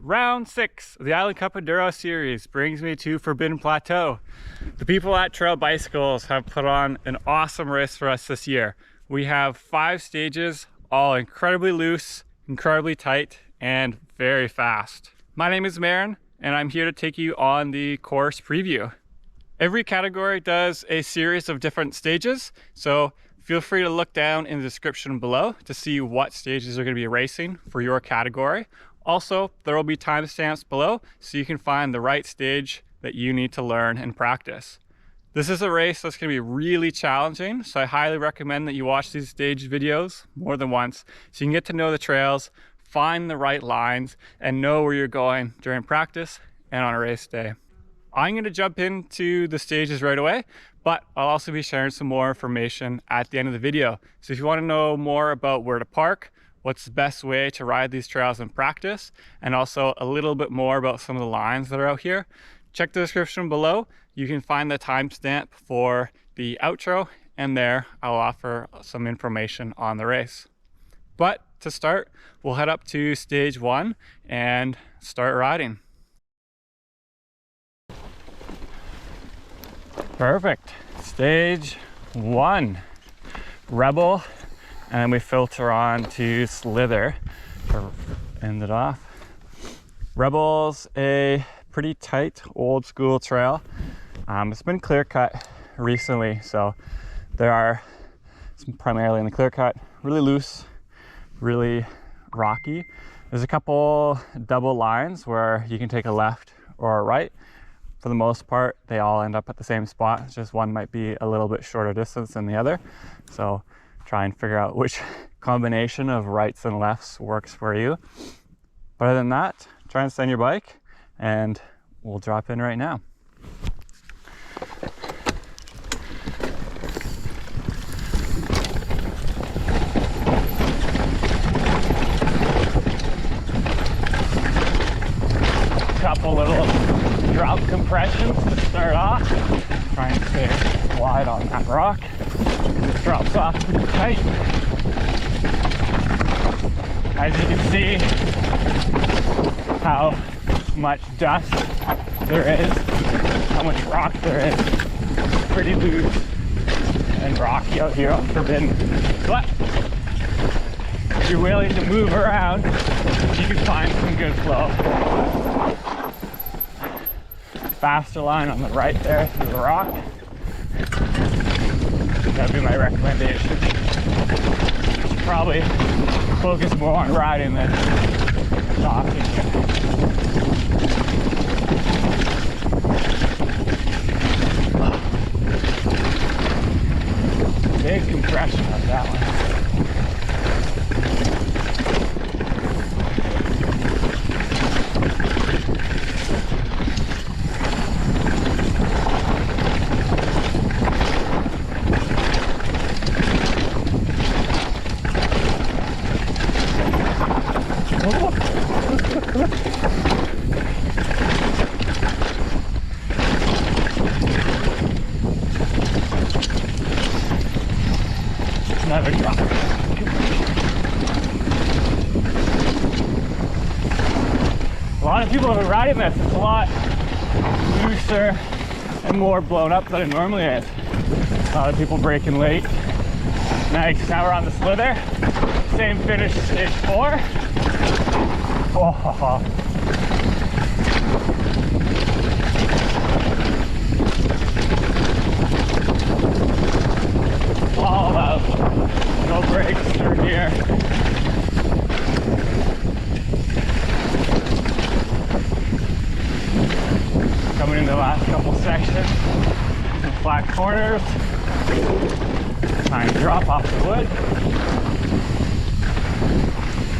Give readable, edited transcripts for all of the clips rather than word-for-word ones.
Round 6 of the Island Cup Enduro series brings me to Forbidden Plateau. The people at Trail Bicycles have put on an awesome race for us this year. We have 5 stages, all incredibly loose, incredibly tight, and very fast. My name is Marin, and I'm here to take you on the course preview. Every category does a series of different stages, so feel free to look down in the description below to see what stages are going to be racing for your category. Also, there will be timestamps below so you can find the right stage that you need to learn and practice. This is a race that's going to be really challenging, so I highly recommend that you watch these stage videos more than once so you can get to know the trails, find the right lines, and know where you're going during practice and on a race day. I'm going to jump into the stages right away, but I'll also be sharing some more information at the end of the video. So if you want to know more about where to park, what's the best way to ride these trails in practice, and also a little bit more about some of the lines that are out here, check the description below. You can find the timestamp for the outro, and there I'll offer some information on the race. But to start, we'll head up to stage 1 and start riding. Perfect. Stage 1, Rebel. And then we filter on to Slither to end it off. Rebel's a pretty tight, old school trail. It's been clear cut recently, so there are primarily in the clear cut, really loose, really rocky. There's a couple double lines where you can take a left or a right. For the most part, they all end up at the same spot. It's just one might be a little bit shorter distance than the other. So try and figure out which combination of rights and lefts works for you. But other than that, try and stay on your bike and we'll drop in right now. Couple little drop compressions to start off. Try and stay wide on that rock. It drops off pretty tight. As you can see how much dust there is, how much rock there is. It's pretty loose and rocky out here on Forbidden. But if you're willing to move around, you can find some good flow. Faster line on the right there through the rock. That'd be my recommendation. You should probably focus more on riding than talking. Big compression on that one. Another drop. A lot of people have been riding this. It's a lot looser and more blown up than it normally is. A lot of people braking late. Nice. Now we're on the Slither. Same finish as stage 4. Oh. All out. No brakes through here. Coming in the last couple sections. Some flat corners. Trying to drop off the wood.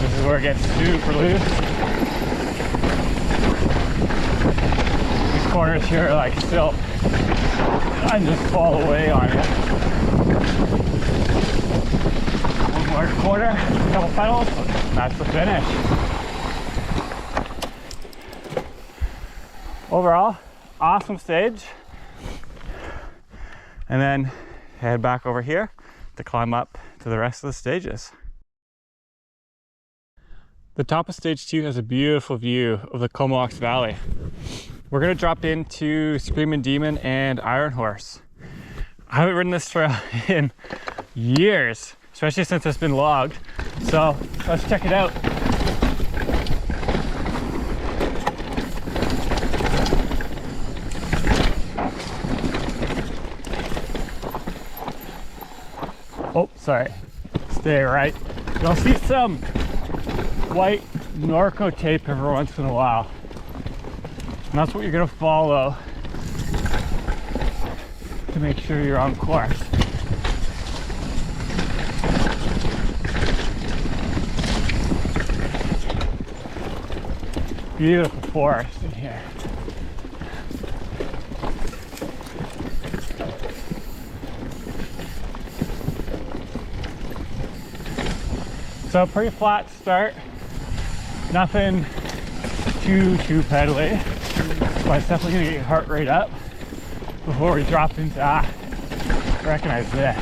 This is where it gets super loose. These corners here are like silk. And just fall away on you. One more corner, a couple pedals, that's the finish. Overall, awesome stage. And then head back over here to climb up to the rest of the stages. The top of stage 2 has a beautiful view of the Comox Valley. We're gonna drop into Screaming Demon and Iron Horse. I haven't ridden this trail in years, especially since it's been logged. So let's check it out. Oh, sorry. Stay right. You'll see some white Norco tape every once in a while. And that's what you're gonna follow to make sure you're on course. Beautiful forest in here. So pretty flat start. Nothing too pedally, but it's definitely gonna get your heart rate up before we drop into, recognize this.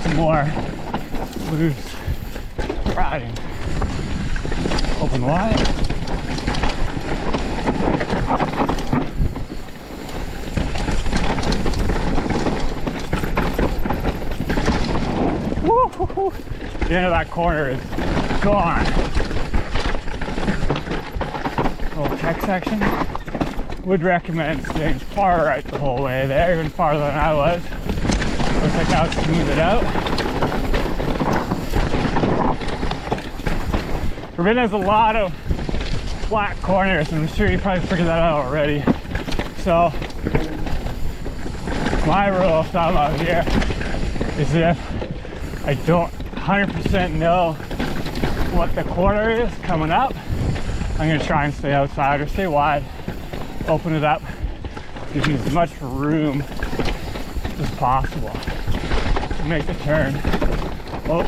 Some more loose riding. Open wide. Woo! The end of that corner is gone. Little tech section. Would recommend staying far right the whole way there, even farther than I was. Looks like now it's smoothed it out. Forbidden has a lot of flat corners, and I'm sure you probably figured that out already. So my rule of thumb out here is if I don't 100% know what the corner is coming up, I'm gonna try and stay outside or stay wide, open it up, give me as much room as possible to make the turn. Oh,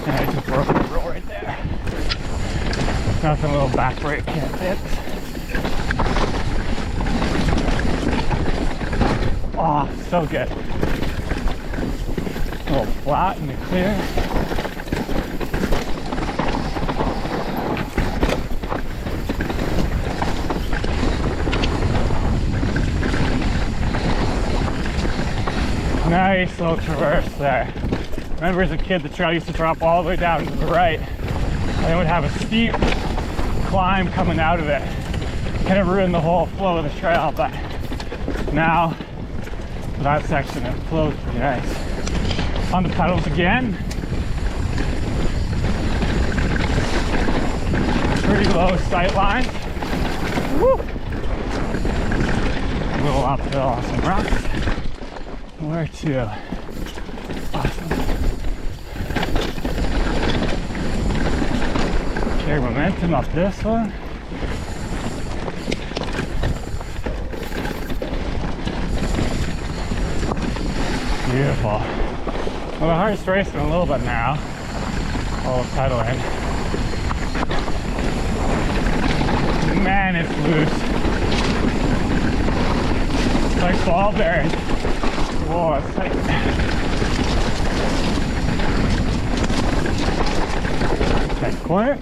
and I just broke the roll right there. Nothing a little back brake can't fix. Oh, so good. A little flat in the clear. Nice little traverse there. Remember as a kid, the trail used to drop all the way down to the right, and it would have a steep climb coming out of it. Kind of ruined the whole flow of the trail, but now that section, it flows pretty nice. On the pedals again. Pretty low sight line. Woo! A little uphill on some rocks. Where to? Awesome. Carry momentum up this one. Beautiful. Well, the heart's racing a little bit now. All pedaling. Man, it's loose. It's like ball bearings. Whoa, it's tight. Tight corner.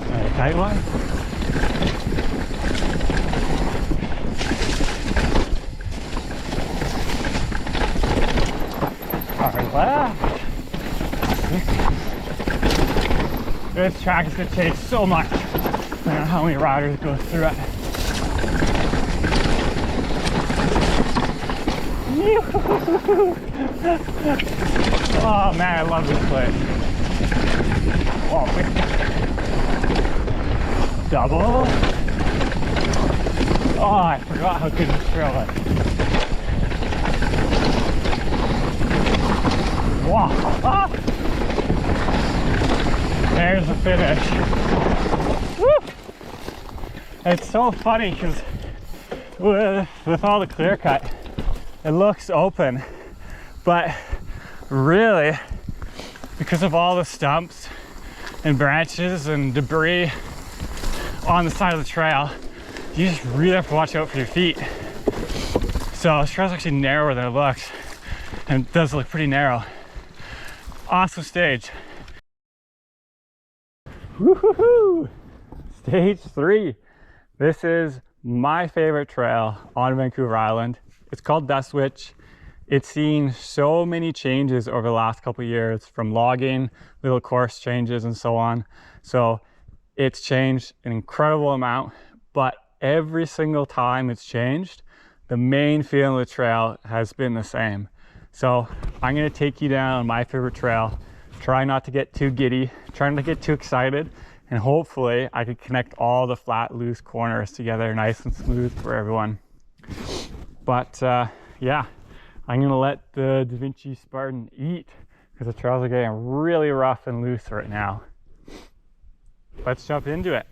Another tight one. Hard left. This track is going to change so much. I don't know how many riders go through it. Oh man, I love this place. Oh, double. Oh, I forgot how good this trail is. Wow. Ah. There's the finish. Woo. It's so funny because with all the clear cut, it looks open, but really, because of all the stumps and branches and debris on the side of the trail, you just really have to watch out for your feet. So this trail's actually narrower than it looks, and it does look pretty narrow. Awesome stage. Woohoo! Stage 3. This is my favorite trail on Vancouver Island. It's called Dust Witch. It's seen so many changes over the last couple of years, from logging, little course changes, and so on. So it's changed an incredible amount, but every single time it's changed, the main feeling of the trail has been the same. So I'm gonna take you down my favorite trail. Try not to get too giddy, try not to get too excited, and hopefully I could connect all the flat, loose corners together nice and smooth for everyone. But yeah, I'm gonna let the Da Vinci Spartan eat because the trails are getting really rough and loose right now. Let's jump into it.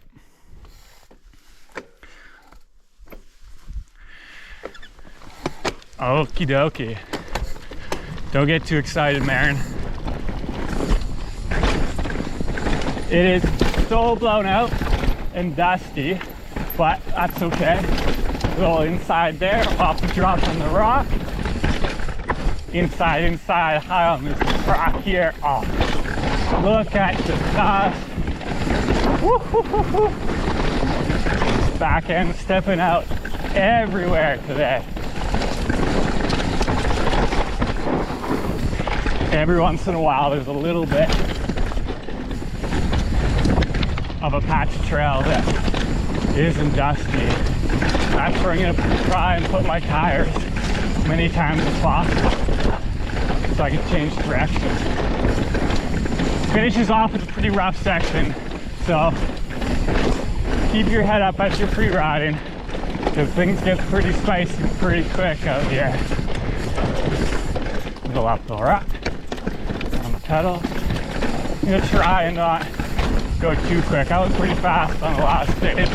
Okie dokie. Don't get too excited, Marin. It is so blown out and dusty, but that's okay. A little inside there, off the drop on the rock. Inside, high on this rock here. Oh, look at the dust. Woo-hoo-hoo-hoo. Back end stepping out everywhere today. Every once in a while, there's a little bit of a patch of trail that isn't dusty. That's where I'm gonna try and put my tires many times as possible so I can change direction. Finishes off with a pretty rough section, so keep your head up as you're free riding because things get pretty spicy pretty quick out here. Go up the rock on the pedal. I'm gonna try and not go too quick. I was pretty fast on the last stage.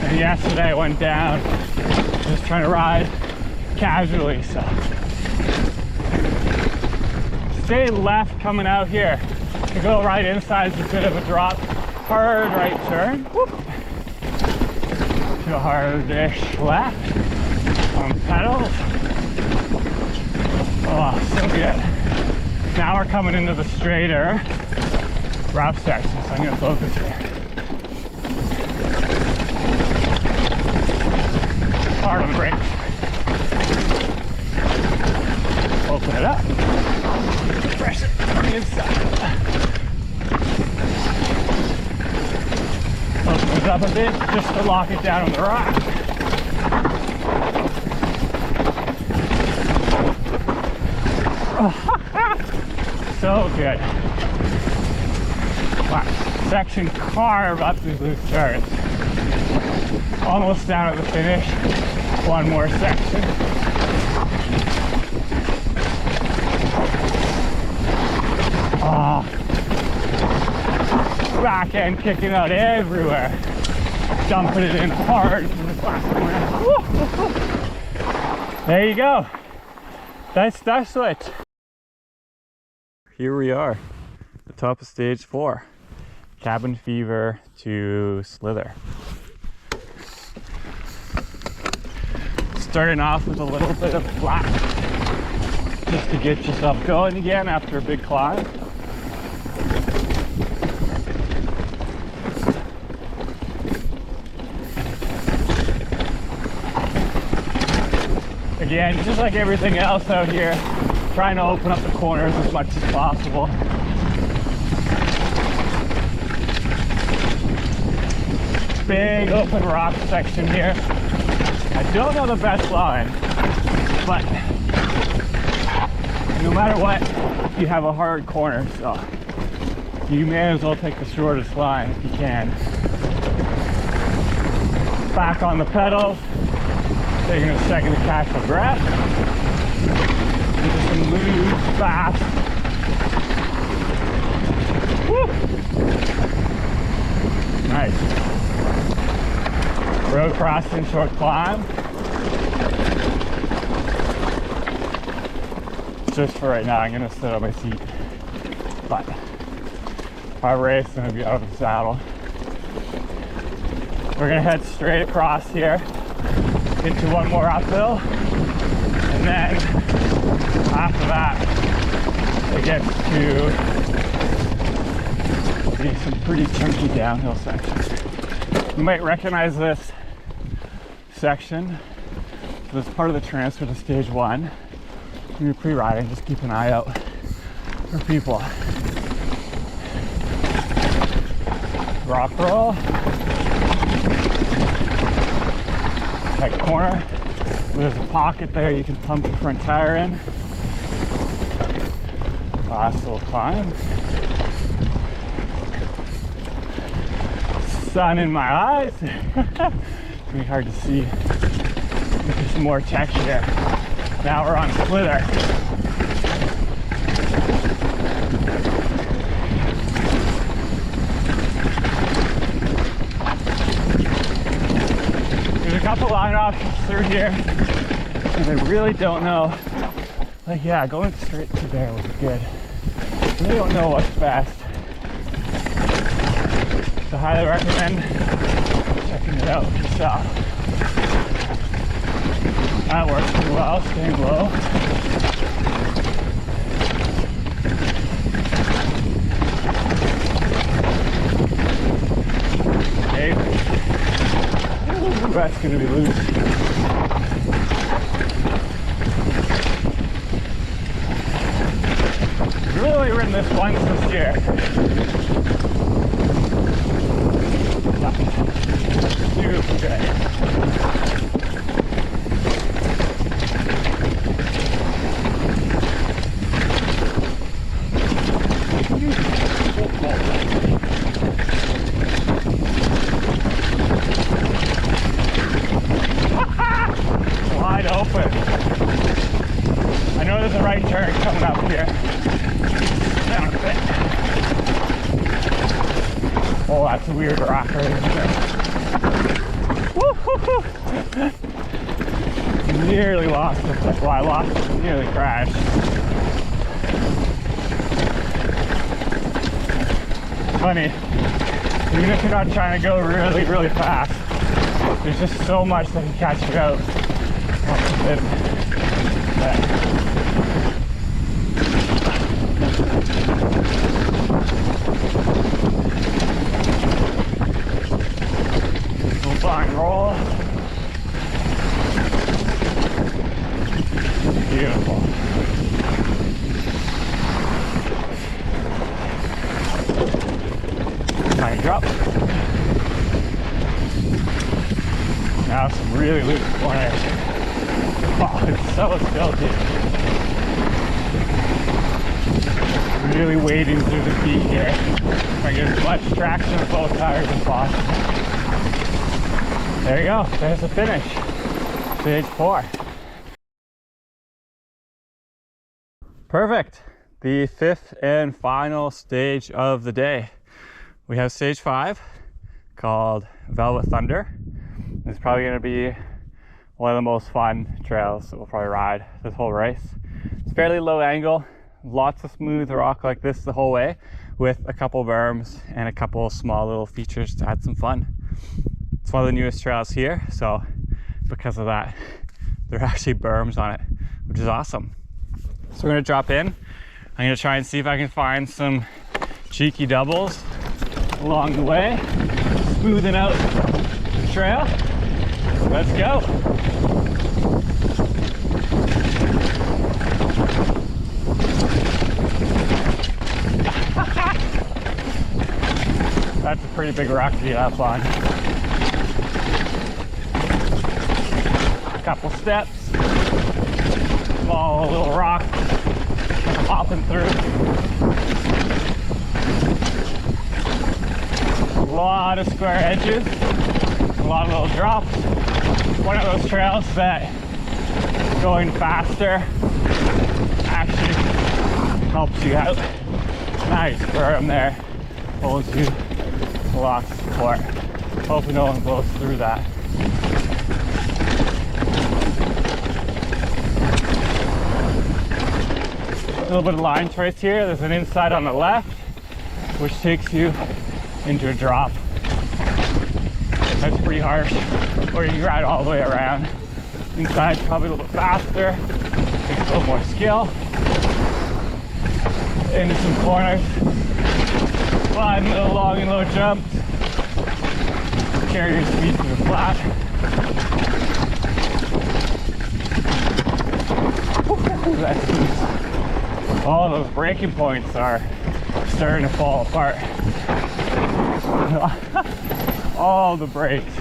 And yesterday I went down just trying to ride casually, so. Stay left coming out here. To go right inside is a bit of a drop. Hard right turn. Whoop. To a hardish left on pedals. Oh, so good. Now we're coming into the straighter rough section, so I'm gonna focus here. Hard on the brakes. Open it up. Press it on the inside. Open it up a bit just to lock it down on the rock. So good. Wow. Section carve up these loose turns. Almost down at the finish. One more section. Oh. Back end kicking out everywhere. Dumping it in hard in this last one. There you go. That's Dust Witch. Here we are, the top of stage 4. Cabin fever to slither. Starting off with a little bit of flat, just to get yourself going again after a big climb. Again, just like everything else out here, trying to open up the corners as much as possible. Big open rock section here. I don't know the best line, but no matter what, you have a hard corner, so you may as well take the shortest line if you can. Back on the pedals, taking a second to catch my breath. Just move fast. Woo! Nice. Road crossing, short climb. Just for right now, I'm gonna sit on my seat. But if I race, I'm gonna be out of the saddle. We're gonna head straight across here into one more uphill, and then after that, it gets to be some pretty chunky downhill sections. You might recognize this section. This is part of the transfer to stage 1. When you're pre-riding, just keep an eye out for people. Rock roll. Tight corner. There's a pocket there you can pump the front tire in. Last little climb. Sun in my eyes. It's really hard to see. There's some more texture. Now we're on Slither. There's a couple line options through here, and I really don't know. Like, yeah, going straight to there was good. I really don't know what's best. So highly recommend checking it out yourself. That works pretty well, staying low. Okay. Ooh, that's gonna be loose. Really ridden this once this year. Super good. Wide open. I know there's a right turn coming up here. Down a bit. Oh, that's a weird rock right there. Nearly lost it. Well, I lost it. Nearly crashed. Funny. Even if you're not trying to go really, really fast, there's just so much that can catch you out. Little fine roll. Beautiful. Tiny drop. Now some really loose corners. Oh, it's so stilty. Really wading through the feet here. Trying to get as much traction with both tires as possible. There you go. There's the finish. Stage 4. Perfect. The 5th and final stage of the day. We have stage 5 called Velvet Thunder. It's probably going to be one of the most fun trails that we'll probably ride this whole race. It's fairly low angle, lots of smooth rock like this the whole way, with a couple berms and a couple small little features to add some fun. It's one of the newest trails here, so because of that, there are actually berms on it, which is awesome. So we're going to drop in. I'm going to try and see if I can find some cheeky doubles along the way, smoothing out the trail. Let's go. That's a pretty big rock to get up on. A couple steps, small little rock, hopping through. A lot of square edges, a lot of little drops. One of those trails that going faster actually helps you out. Nice berm there, holds you lots of support. Hopefully no one blows through that. A little bit of line choice here. There's an inside on the left, which takes you into a drop. That's pretty harsh. Or you can ride all the way around. Inside's probably a little bit faster. Takes a little more skill. Into some corners. Sliding a little long and low jumps. Carry your speed to the flat. All those braking points are starting to fall apart. All the brakes.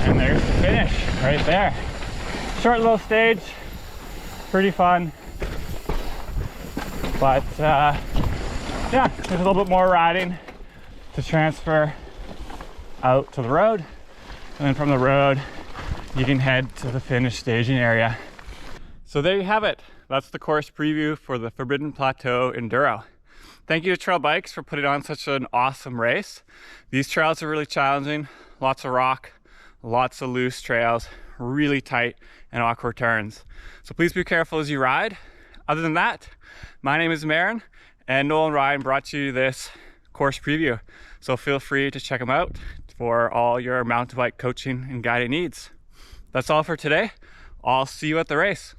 And there's the finish right there. Short little stage, pretty fun. But yeah, there's a little bit more riding to transfer out to the road. And then from the road, you can head to the finish staging area. So there you have it. That's the course preview for the Forbidden Plateau Enduro. Thank you to Trail Bikes for putting on such an awesome race. These trails are really challenging, lots of rock, lots of loose trails, really tight and awkward turns. So please be careful as you ride. Other than that, my name is Marin and Nolan Riding brought you this course preview. So feel free to check them out for all your mountain bike coaching and guiding needs. That's all for today. I'll see you at the race.